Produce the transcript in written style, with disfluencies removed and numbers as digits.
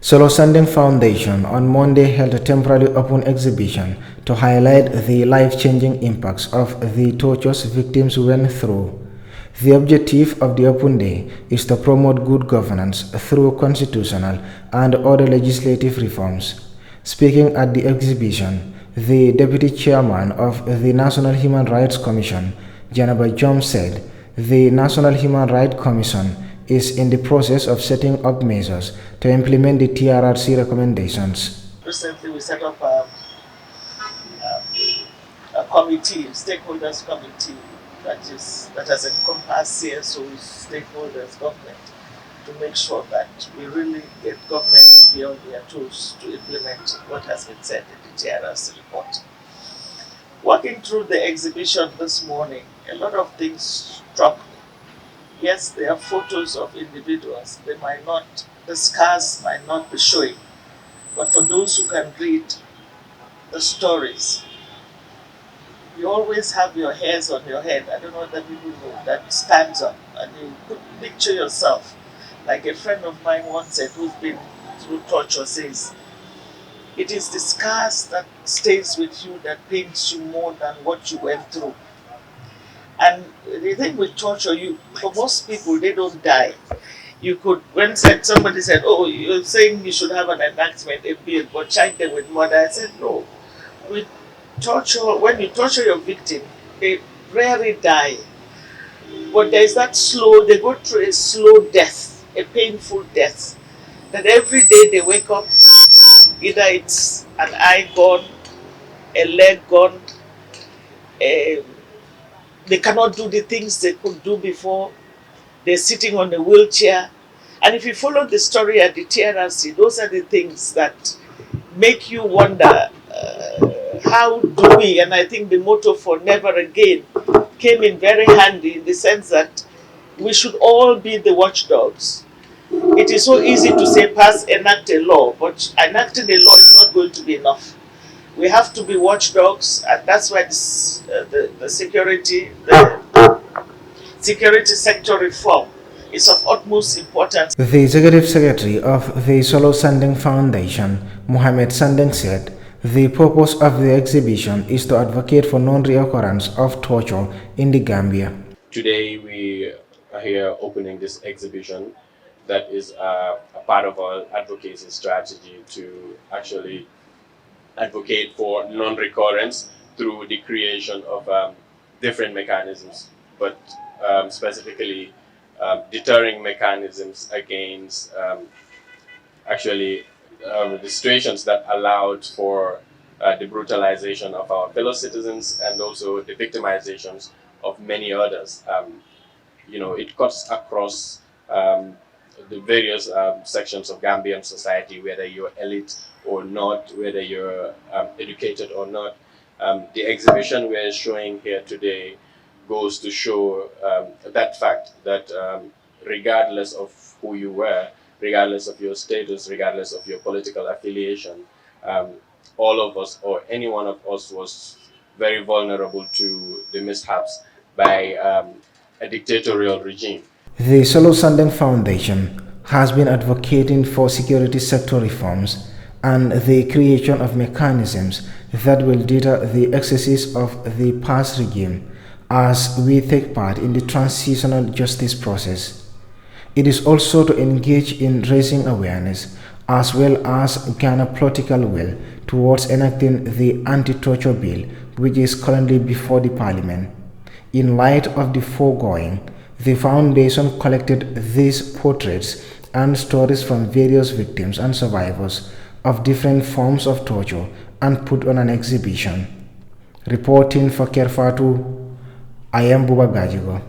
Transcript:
Sandeng Foundation on Monday held a temporarily open exhibition to highlight the life-changing impacts of the tortures victims went through. The objective of the Open Day is to promote good governance through constitutional and other legislative reforms. Speaking at the exhibition, the Deputy Chairman of the National Human Rights Commission, Janaba Jom, said the National Human Rights Commission is in the process of setting up measures to implement the TRRC recommendations. Recently, we set up a committee, stakeholders committee, that has encompassed CSOs, stakeholders, government, to make sure that we really get government to be on their toes to implement what has been said in the TRRC report. Walking through the exhibition this morning, a lot of things struck me. Yes, there are photos of individuals. The scars might not be showing, but for those who can read the stories, you always have your hairs on your head. I don't know that people know, that stands up, and you could picture yourself. Like a friend of mine once said, who's been through torture, says, it is the scars that stays with you that pains you more than what you went through. And the thing with torture, for most people, they don't die. You could, somebody said, oh, you're saying you should have an enactment, a bill, but charge them with murder. I said, no. With torture, when you torture your victim, they rarely die. But there's that they go through a slow death, a painful death. That every day they wake up, either it's an eye gone, a leg gone, they cannot do the things they could do before. They're sitting on a wheelchair. And if you follow the story at the TRRC, those are the things that make you wonder, how do we, and I think the motto for Never Again came in very handy in the sense that we should all be the watchdogs. It is so easy to say enact a law, but enacting a law is not going to be enough. We have to be watchdogs, and that's why the security sector reform is of utmost importance. The Executive Secretary of the Sandeng Foundation, Mohammed Sandeng, said the purpose of the exhibition is to advocate for non-reoccurrence of torture in the Gambia. Today we are here opening this exhibition that is a part of our advocacy strategy to actually advocate for non-recurrence through the creation of different mechanisms, but specifically deterring mechanisms against the situations that allowed for the brutalization of our fellow citizens and also the victimizations of many others. It cuts across the various sections of Gambian society, whether you're elite or not, whether you're educated or not. The exhibition we're showing here today goes to show that fact that regardless of who you were, regardless of your status, regardless of your political affiliation, all of us or any one of us was very vulnerable to the mishaps by a dictatorial regime. The Sandeng Foundation has been advocating for security sector reforms and the creation of mechanisms that will deter the excesses of the past regime as we take part in the transitional justice process. It is also to engage in raising awareness as well as garner political will towards enacting the anti-torture bill, which is currently before the parliament. In light of the foregoing, the foundation collected these portraits and stories from various victims and survivors of different forms of torture and put on an exhibition. Reporting for Kerr, Fatou, I am Buba Gajigo.